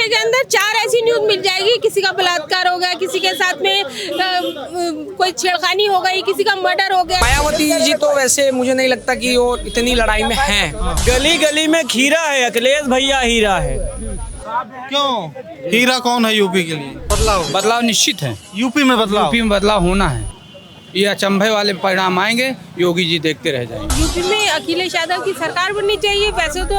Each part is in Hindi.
घंटे के अंदर 4 ऐसी न्यूज मिल जाएगी, किसी का बलात्कार हो गया, किसी के साथ में कोई छेड़खानी हो गई, किसी का मर्डर हो गया। मायावती जी तो वैसे मुझे नहीं लगता कि वो इतनी लड़ाई में हैं। गली गली में खीरा है, अखिलेश भैया हीरा है। क्यों? हीरा कौन है यूपी के लिए? बदलाव निश्चित है। यूपी में बदलाव होना है। ये अचंभे वाले परिणाम आएंगे, योगी जी देखते रह जाएंगे। यूपी में अखिलेश यादव की सरकार बननी चाहिए। वैसे तो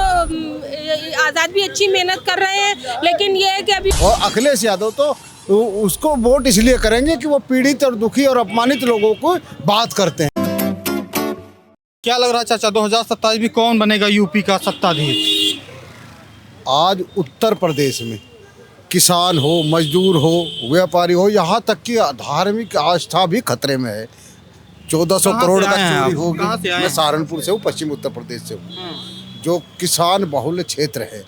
आजाद भी अच्छी मेहनत कर रहे हैं, लेकिन ये है कि अभी और अखिलेश यादव तो उसको वोट इसलिए करेंगे कि वो पीड़ित और दुखी और अपमानित लोगों को बात करते हैं। क्या लग रहा है चाचा, 2027 में कौन बनेगा यूपी का सत्ताधीश? आज उत्तर प्रदेश में किसान हो, मजदूर हो, व्यापारी हो, यहाँ तक कि धार्मिक आस्था भी खतरे में है। 1400 करोड़ का चोरी होगी। मैं सहारनपुर से हूँ, पश्चिम उत्तर प्रदेश से हूँ, जो किसान बहुल क्षेत्र है।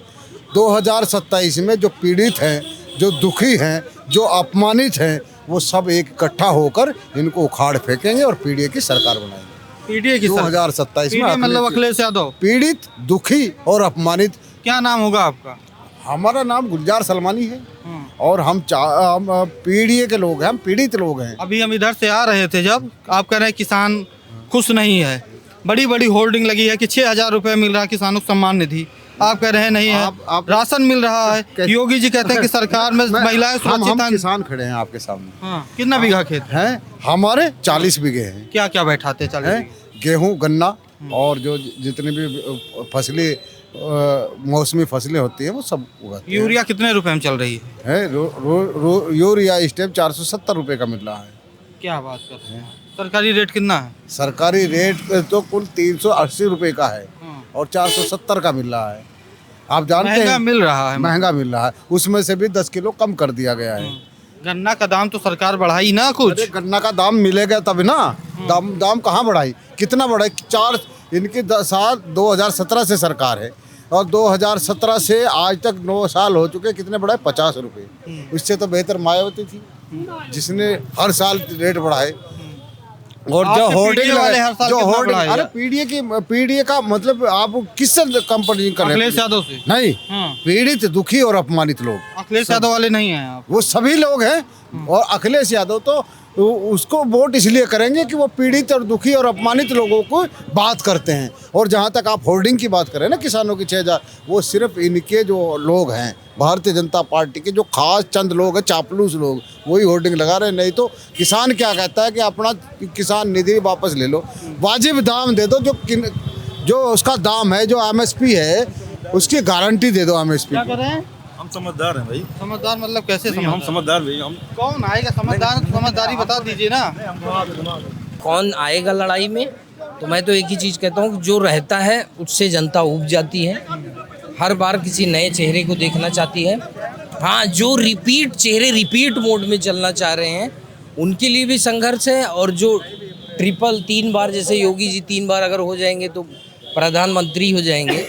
2027 में जो पीड़ित हैं, जो दुखी हैं, जो अपमानित हैं, वो सब एक इकट्ठा होकर इनको उखाड़ फेंकेंगे और पीडीए की सरकार बनाएंगे। पीडीए की 2027 में मतलब अखिलेश यादव पीड़ित, दुखी और अपमानित। क्या नाम होगा आपका? हमारा नाम गुलजार सलमानी है और हम पीडीए के लोग हैं, हम पीड़ित लोग हैं। अभी हम इधर से आ रहे थे, जब आप कह रहे हैं किसान खुश नहीं है, बड़ी बड़ी होर्डिंग लगी है कि 6,000 रुपये मिल रहा है किसानों को सम्मान निधि, आप कह रहे हैं नहीं है। राशन मिल रहा है। योगी जी कहते हैं कि सरकार में महिलाएं सुरक्षित हैं। किसान खड़े हैं आपके सामने। कितना बीघा खेत है? हमारे 40 बीघे हैं। क्या क्या बैठाते हैं? गेहूं, गन्ना और जो जितनी भी फसलें, मौसमी फसलें होती हैं वो सब उगाते हैं। यूरिया कितने रुपए में चल रही है? यूरिया इस टाइम 470 रुपये का मिल रहा है। क्या बात कर रहे हैं? सरकारी रेट कितना है? सरकारी रेट तो कुल 380 रुपये का है और 470 का मिल रहा है। आप जानते हैं महंगा मिल रहा है। महंगा मिल रहा है। उसमें से भी 10 किलो कम कर दिया गया है। गन्ना का दाम तो सरकार बढ़ाई ना कुछ। गन्ना का दाम मिलेगा तब ना। दाम कहाँ बढ़ाई? कितना बढ़ाई? इनकी साल 2017 से सरकार है और 2017 से आज तक 9 साल हो चुके। कितने बढ़ाए? 50 रुपये। उससे तो बेहतर मायावती थी, जिसने हर साल रेट बढ़ाए। और जो होर्डिंग अरे पीडीए का मतलब आप किससे कंपेरिजन कर रहे हैं? अखिलेश यादव से नहीं, पीड़ित, दुखी और अपमानित लोग। अखिलेश यादव वाले नहीं हैं आप? वो सभी लोग हैं। और अखिलेश यादव तो उसको वोट इसलिए करेंगे कि वो पीड़ित और दुखी और अपमानित लोगों को बात करते हैं। और जहाँ तक आप होर्डिंग की बात करें ना, किसानों की 6,000, वो सिर्फ इनके जो लोग हैं, भारतीय जनता पार्टी के जो खास चंद लोग हैं, चापलूस लोग, वही होर्डिंग लगा रहे हैं। नहीं तो किसान क्या कहता है कि अपना किसान निधि वापस ले लो, वाजिब दाम दे दो, जो उसका दाम है, जो MSP है, उसकी गारंटी दे दो। MSP क्या कर रहे हैं? हम समझदार हैं भाई। समझदार मतलब कैसे? हम समझदार भाई। हम कौन आएगा समझदार? समझदारी बता दीजिए ना। कौन आएगा लड़ाई में? तो मैं तो एक ही चीज़ कहता हूँ, जो रहता है उससे जनता ऊब जाती है। हर बार किसी नए चेहरे को देखना चाहती है। हाँ, जो रिपीट मोड में चलना चाह रहे हैं उनके लिए भी संघर्ष है। और जो 3 बार, जैसे योगी जी 3 बार अगर हो जाएंगे तो प्रधानमंत्री हो जाएंगे,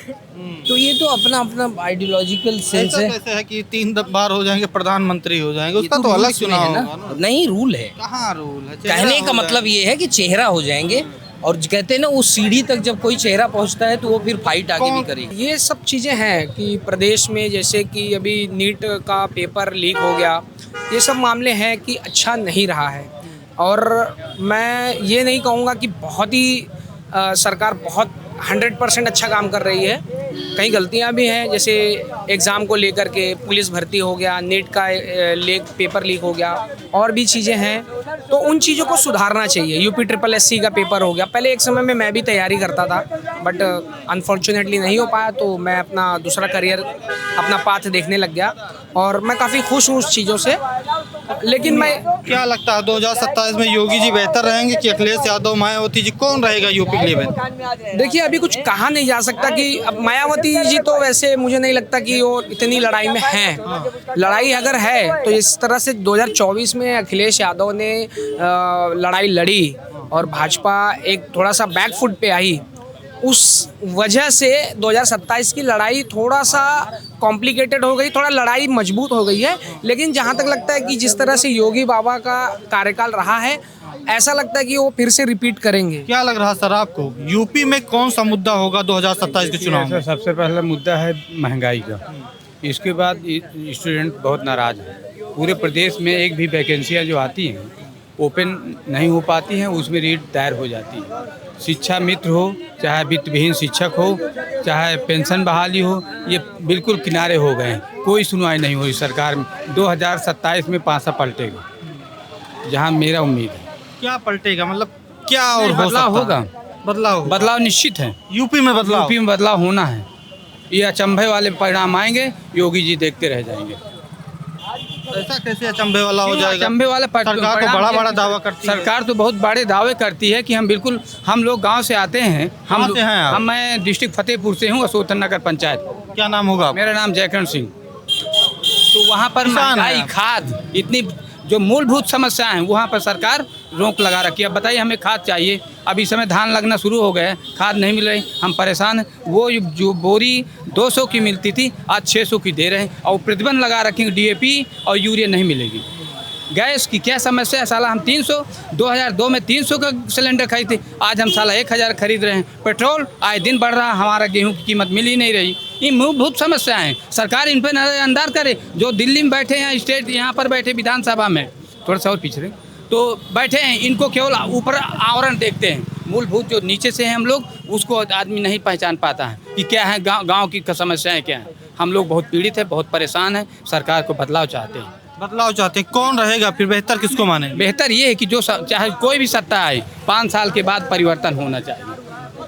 तो ये तो अपना अपना आइडियोलॉजिकल सेंस है। कैसे है कि 3 बार हो जाएंगे प्रधानमंत्री हो जाएंगे? उसका तो अलग चुनाव होगा ना। नहीं, रूल है। कहाँ रूल है? कहने का मतलब ये है कि चेहरा हो जाएंगे। और कहते हैं ना, उस सीढ़ी तक जब कोई चेहरा पहुंचता है तो वो फिर फाइट आगे भी करेगी। ये सब चीज़ें हैं कि प्रदेश में, जैसे कि अभी नीट का पेपर लीक हो गया, ये सब मामले हैं कि अच्छा नहीं रहा है। और मैं ये नहीं कहूँगा कि बहुत ही सरकार बहुत 100% अच्छा काम कर रही है। कहीं गलतियां भी हैं, जैसे एग्ज़ाम को लेकर के पुलिस भर्ती हो गया, नीट का पेपर लीक हो गया, और भी चीज़ें हैं। तो उन चीज़ों को सुधारना चाहिए। UPSSC का पेपर हो गया, पहले एक समय में मैं भी तैयारी करता था, बट अनफॉर्चुनेटली नहीं हो पाया, तो मैं अपना दूसरा करियर, अपना पाथ देखने लग गया और मैं काफ़ी खुश हूँ उस चीज़ों से। लेकिन मैं क्या लगता है 2027 में योगी जी बेहतर रहेंगे कि अखिलेश यादव, मायावती जी? कौन रहेगा यूपी के लिए बेहतर? देखिए, अभी कुछ कहा नहीं जा सकता कि अब मायावती जी तो वैसे मुझे नहीं लगता कि वो इतनी लड़ाई में हैं। लड़ाई अगर है तो इस तरह से 2024 में अखिलेश यादव ने लड़ाई लड़ी और भाजपा एक थोड़ा सा बैक फुट पे आई, उस वजह से 2027 की लड़ाई थोड़ा सा कॉम्प्लिकेटेड हो गई, थोड़ा लड़ाई मजबूत हो गई है। लेकिन जहाँ तक लगता है कि जिस तरह से योगी बाबा का कार्यकाल रहा है, ऐसा लगता है कि वो फिर से रिपीट करेंगे। क्या लग रहा सर आपको, यूपी में कौन सा मुद्दा होगा 2027 के चुनाव में? सबसे पहला मुद्दा है महंगाई का। इसके बाद स्टूडेंट बहुत नाराज़ है। पूरे प्रदेश में एक भी वैकेंसियाँ जो आती हैं ओपन नहीं हो पाती हैं, उसमें रीट दायर हो जाती है। शिक्षा मित्र हो, चाहे वित्त विहीन शिक्षक हो, चाहे पेंशन बहाली हो, ये बिल्कुल किनारे हो गए हैं। कोई सुनवाई नहीं हुई सरकार में। 2027 में पासा पलटेगा, जहाँ मेरा उम्मीद है। क्या पलटेगा मतलब क्या और हो बदलाव सकता है? होगा, बदलाव निश्चित है। यूपी में बदलाव, यूपी में बदलाव होना है। ये अचंभे वाले परिणाम आएंगे, योगी जी देखते रह जाएंगे। ऐसा कैसे अचंभे वाला हो जाएगा? अचंभे वाला सरकार तो बड़ा बड़ा दावा करती है। सरकार तो बहुत बड़े दावे करती है कि हम लोग गांव से आते हैं। कहाँ से हैं आप? मैं डिस्ट्रिक्ट फतेहपुर से हूँ, असोथन नगर पंचायत। क्या नाम होगा आपका? मेरा नाम जयकरण सिंह। तो वहाँ पर किसान हैं महंगाई, आप? खाद, इतनी जो मूलभूत समस्याएं हैं वहाँ पर सरकार रोक लगा रखी है। अब बताइए, हमें खाद चाहिए, अब इस समय धान लगना शुरू हो गए, खाद नहीं मिल रही, हम परेशान हैं। वो जो बोरी 200 की मिलती थी आज 600 की दे रहे हैं, और प्रतिबंध लगा रखेंगे डीएपी और यूरिया नहीं मिलेगी। गैस की क्या समस्या है, साला हम 2002 में 300 का सिलेंडर खरीदते, आज हम साला 1000 खरीद रहे हैं। पेट्रोल आए दिन बढ़ रहा, हमारा गेहूं की कीमत मिल ही नहीं रही। ये मूलभूत समस्याएं हैं, सरकार इन पर नजरअंदाज करे। जो दिल्ली में बैठे हैं, स्टेट यहाँ पर बैठे विधानसभा में, थोड़ा सा और पिछड़े तो बैठे हैं, इनको केवल ऊपर आवरण देखते हैं। मूलभूत जो नीचे से हैं हम लोग, उसको आदमी नहीं पहचान पाता है कि क्या है गाँव की समस्याएँ क्या हैं। हम लोग बहुत पीड़ित हैं, बहुत परेशान हैं, सरकार को बदलाव चाहते हैं। बदलाव चाहते हैं, कौन रहेगा फिर? बेहतर किसको माने? बेहतर ये है कि जो चाहे कोई भी सत्ता आए, 5 साल के बाद परिवर्तन होना चाहिए।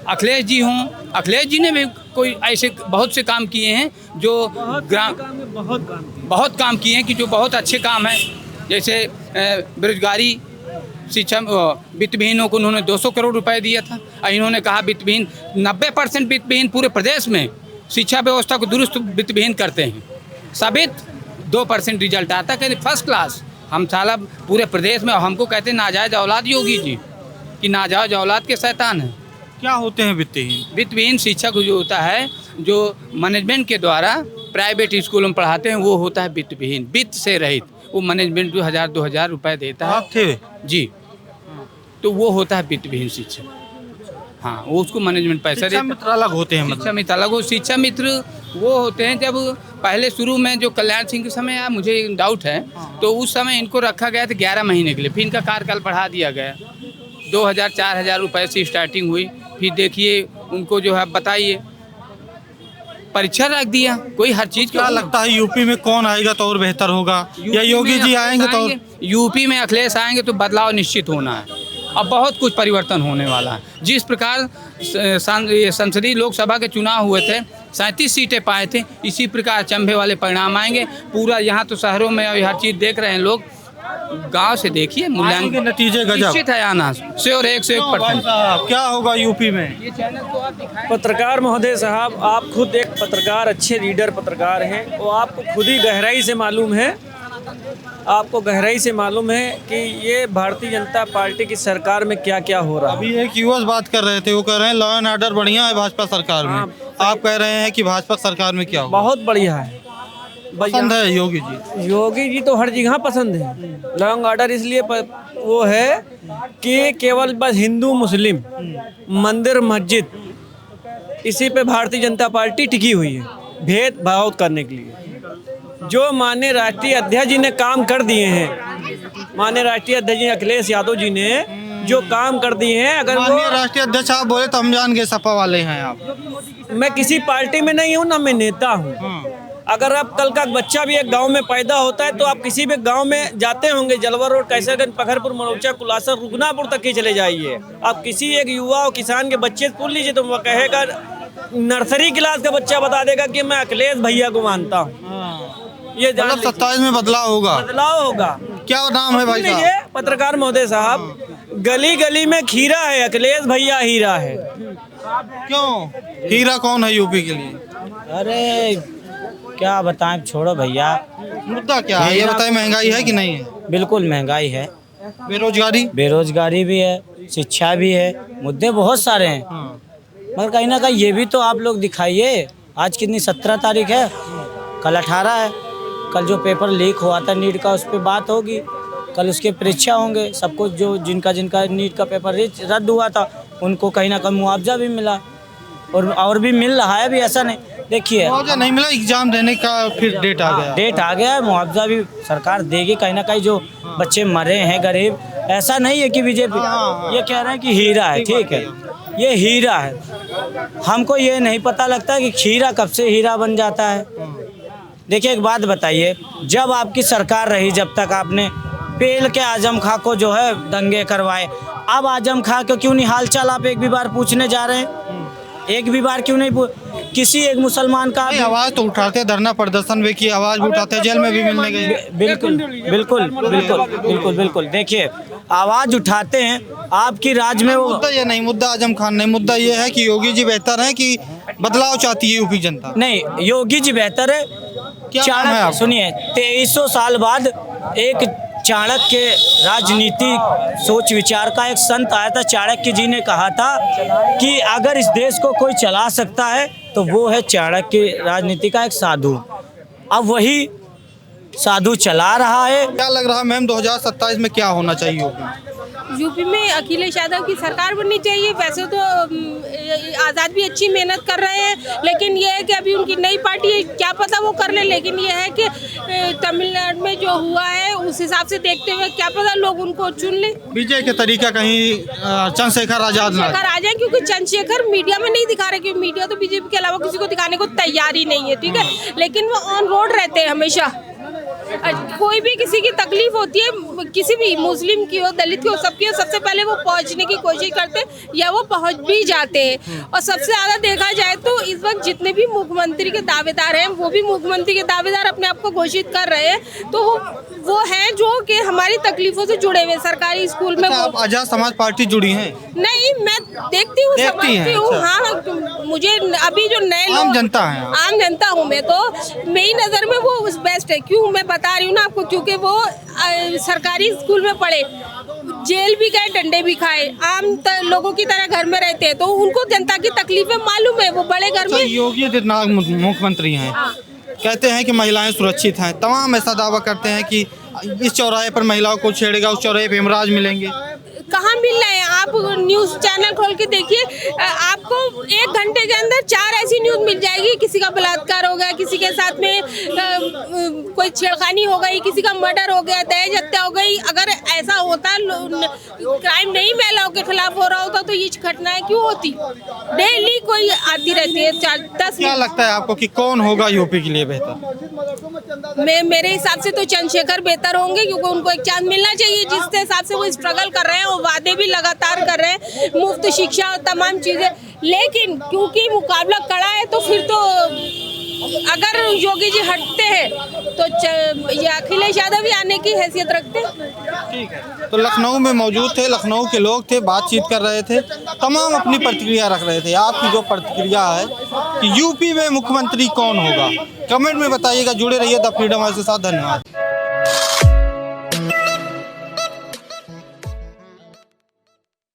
अखिलेश जी हों, अखिलेश जी ने भी कोई ऐसे बहुत से काम किए हैं जो बहुत काम किए हैं कि जो बहुत अच्छे काम हैं। जैसे बेरोजगारी, शिक्षा, वित्त विहीनों को उन्होंने 200 करोड़ रुपए दिया था, और इन्होंने कहा वित्त विहीन 90% वित्त विहीन पूरे प्रदेश में शिक्षा व्यवस्था को दुरुस्त वित्त विहीन करते हैं। साबित 2% रिजल्ट आता, कहते फर्स्ट क्लास। हम साला पूरे प्रदेश में, हमको कहते हैं नाजायज औलाद योगी जी, कि नाजायज औलाद के शैतान हैं। क्या होते हैं वित्तहीन? वित्तविहीन शिक्षक जो होता है, जो मैनेजमेंट के द्वारा प्राइवेट स्कूलों में पढ़ाते हैं, वो होता है वित्तविहीन, वित्त से रहित। वो मैनेजमेंट 2000 रुपए देता है। आप थे जी, तो वो होता है वित्तविहीन शिक्षक। हाँ, वो उसको मैनेजमेंट पैसा शिक्षा देता है। मित्र अलग होते हैं, शिक्षा मित्र अलग हो। शिक्षा मित्र वो होते हैं जब पहले शुरू में जो कल्याण सिंह के समय आया, मुझे डाउट है, तो उस समय इनको रखा गया था 11 महीने के लिए, फिर इनका कार्यकाल बढ़ा दिया गया। 2000-4000 रुपये से स्टार्टिंग हुई, फिर देखिए उनको जो है बताइए परीक्षा रख दिया। कोई हर चीज़ क्या लगता है यूपी में कौन आएगा तो और बेहतर होगा, या योगी जी आएंगे तो? यूपी में अखिलेश आएंगे तो बदलाव निश्चित होना है। अब बहुत कुछ परिवर्तन होने वाला है। जिस प्रकार संसदीय लोकसभा के चुनाव हुए थे, 37 सीटें पाए थे, इसी प्रकार अचंभे वाले परिणाम आएंगे। पूरा यहाँ तो शहरों में हर चीज़ देख रहे हैं लोग, गांव से देखिए मूल्यांकन नतीजे गजब निश्चित है आना, 101%। क्या होगा यूपी में? ये चैनल तो आप दिखाएं। पत्रकार महोदय साहब, आप खुद एक पत्रकार, अच्छे रीडर पत्रकार हैं, और आपको खुद ही गहराई से मालूम है, आपको गहराई से मालूम है कि ये भारतीय जनता पार्टी की सरकार में क्या क्या हो रहा है। अभी एक युवा बात कर रहे थे, वो कह रहे हैं लॉ एंड ऑर्डर बढ़िया है भाजपा सरकार में। आप कह रहे हैं कि भाजपा सरकार में क्या होगा? बहुत बढ़िया है, पसंद है योगी जी? योगी जी तो हर जगह पसंद है। लॉन्ग ऑर्डर इसलिए वो है कि केवल बस हिंदू मुस्लिम, मंदिर मस्जिद, इसी पे भारतीय जनता पार्टी टिकी हुई है, भेदभाव करने के लिए। जो माननीय राष्ट्रीय अध्यक्ष जी ने काम कर दिए हैं, माननीय राष्ट्रीय अध्यक्ष जी अखिलेश यादव जी ने जो काम कर दिए हैं, अगर माननीय राष्ट्रीय अध्यक्ष आप बोले तो हम जान गए सपा वाले हैं आप। मैं किसी पार्टी में नहीं हूँ, ना मैं नेता हूँ। अगर आप कल का बच्चा भी एक गांव में पैदा होता है तो आप किसी भी गांव में जाते होंगे, जलवा रोड, कैसरगंज, पखरपुर, मनौचा, कुलासर, रुकनापुर तक ही चले जाइए, आप किसी एक युवा और किसान के बच्चे से पूछ लीजिए तो वो कहेगा, नर्सरी क्लास का बच्चा बता देगा कि मैं अखिलेश भैया को मानता हूँ। ये मतलब 27 में बदलाव होगा? बदलाव होगा। क्या नाम है भाई साहब? पत्रकार महोदय साहब, गली गली में खीरा है, अखिलेश भैया हीरा है। क्यों? हीरा कौन है यूपी के लिए? अरे क्या बताएं, छोड़ो भैया। मुद्दा क्या है ये बताइए, महंगाई है कि नहीं है? बिल्कुल महंगाई है, बेरोजगारी भी है, शिक्षा भी है, मुद्दे बहुत सारे हैं। मगर कहीं ना कहीं ये भी तो आप लोग दिखाइए। आज कितनी 17 तारीख है, कल 18 है। कल जो पेपर लीक हुआ था नीट का, उस पर बात होगी, कल उसके परीक्षा होंगे। सबको जो जिनका नीट का पेपर रद्द हुआ था, उनको कहीं ना कहीं मुआवजा भी मिला, और भी मिल रहा है अभी, ऐसा नहीं। देखिए मुआवजा नहीं मिला, एग्जाम देने का फिर डेट आ गया। डेट आ गया है, मुआवजा भी सरकार देगी कहीं ना कहीं। जो बच्चे मरे हैं गरीब, ऐसा नहीं है कि बीजेपी ये कह रहे हैं कि हीरा है, ठीक है, ये हीरा है। हमको ये नहीं पता लगता कि खीरा कब से हीरा बन जाता है। देखिए एक बात बताइए, जब आपकी सरकार रही, जब तक आपने पेल के आजम खां को जो है दंगे करवाए, अब आजम खां को क्यों नहीं हाल चाल आप एक भी बार पूछने जा रहे हैं? एक भी बार क्यों नहीं किसी एक मुसलमान का आवाज तो उठाते, धरना प्रदर्शन भी की, आवाज भी उठाते, जेल में भी मिलने गए। बिल्कुल बिल्कुल बिल्कुल बिल्कुल बिल्कुल। देखिए आवाज उठाते हैं, आपकी राज में वो मुद्दा ये नहीं, मुद्दा आजम खान नहीं, मुद्दा ये है कि योगी जी बेहतर है कि बदलाव चाहती है यूपी जनता? नहीं, योगी जी बेहतर है। नाम है आपका? सुनिए, 2300 साल बाद एक चाणक्य राजनीति सोच विचार का एक संत आया था। चाणक्य जी ने कहा था कि अगर इस देश को कोई चला सकता है तो वो है चाणक्य राजनीति का एक साधु। अब वही साधु चला रहा है। क्या लग रहा है मैम 2027 में क्या होना चाहिए यूपी? यूपी में अखिलेश यादव की सरकार बननी चाहिए। वैसे तो आज़ाद भी अच्छी मेहनत कर रहे हैं, लेकिन ये है कि अभी उनकी नई पार्टी है, क्या पता वो कर ले। लेकिन ये है कि तमिलनाडु में जो हुआ है उस हिसाब से देखते हुए क्या पता लोग उनको चुन ले। विजय के तरीका कहीं चंद्रशेखर आजाद आ जाए, क्योंकि चंद्रशेखर मीडिया में नहीं दिखा रहे, क्योंकि मीडिया तो बीजेपी के अलावा किसी को दिखाने को तैयार ही नहीं है, ठीक है। लेकिन वो ऑन रोड रहते हैं हमेशा। कोई भी किसी की तकलीफ होती है, किसी भी मुस्लिम की हो, दलित की हो, सबकी हो, सबसे पहले वो पहुंचने की कोशिश करते हैं या वो पहुंच भी जाते हैं। और सबसे ज़्यादा देखा जाए तो इस वक्त जितने भी मुख्यमंत्री के दावेदार हैं, वो भी मुख्यमंत्री के दावेदार अपने आप को घोषित कर रहे हैं। तो वो हैं जो कि हमारी तकलीफों से जुड़े हुए। सरकारी स्कूल में आप आजाद समाज पार्टी जुड़ी हैं? नहीं, मैं देखती हूँ, समझती हूँ। हाँ, मुझे अभी जो नए लोग, आम जनता है, आम जनता हूँ मैं, तो मेरी नज़र में वो बेस्ट है। क्यों मैं बता रही हूँ ना आपको, क्योंकि वो सरकारी स्कूल में पढ़े, जेल भी गए, डंडे भी खाए, आम लोगों की तरह घर में रहते हैं, तो उनको जनता की तकलीफें मालूम है। वो बड़े घर में योगी आदित्यनाथ मुख्यमंत्री हैं, कहते हैं कि महिलाएं सुरक्षित हैं, तमाम ऐसा दावा करते हैं कि इस चौराहे पर महिलाओं को छेड़ेगा, उस चौराहे पे हिमराज मिलेंगे। कहाँ मिल रहे हैं? आप न्यूज़ चैनल खोल के देखिए, आपको 1 घंटे के अंदर 4 ऐसी न्यूज़ मिल जाएगी। किसी का बलात्कार हो गया, किसी के साथ में कोई छेड़खानी हो गई, किसी का मर्डर हो गया, दहेज हत्या हो गई। अगर ऐसा होता, क्राइम नहीं महिलाओं के खिलाफ हो रहा होता, तो ये घटनाएं क्यों होती? डेली कोई आती रहती है 4-10। क्या लगता है आपको कि कौन होगा यूपी के लिए बेहतर? मेरे हिसाब से तो चंद्रशेखर बेहतर होंगे, क्योंकि उनको एक चांस मिलना चाहिए। जिस हिसाब से वो स्ट्रगल कर रहे हैं, वो वादे भी लगातार कर रहे हैं, मुफ्त शिक्षा और तमाम चीज़ें। लेकिन क्योंकि मुकाबला कड़ा है, तो फिर तो अगर योगी जी हटते हैं तो ये अखिलेश यादव भी आने की हैसियत रखते हैं। ठीक है, तो लखनऊ में मौजूद थे, लखनऊ के लोग थे, बातचीत कर रहे थे, तमाम अपनी प्रतिक्रिया रख रहे थे। आपकी जो प्रतिक्रिया है कि यूपी में मुख्यमंत्री कौन होगा, कमेंट में बताइएगा। जुड़े रहिए द फ्रीडम हाउस के साथ। धन्यवाद।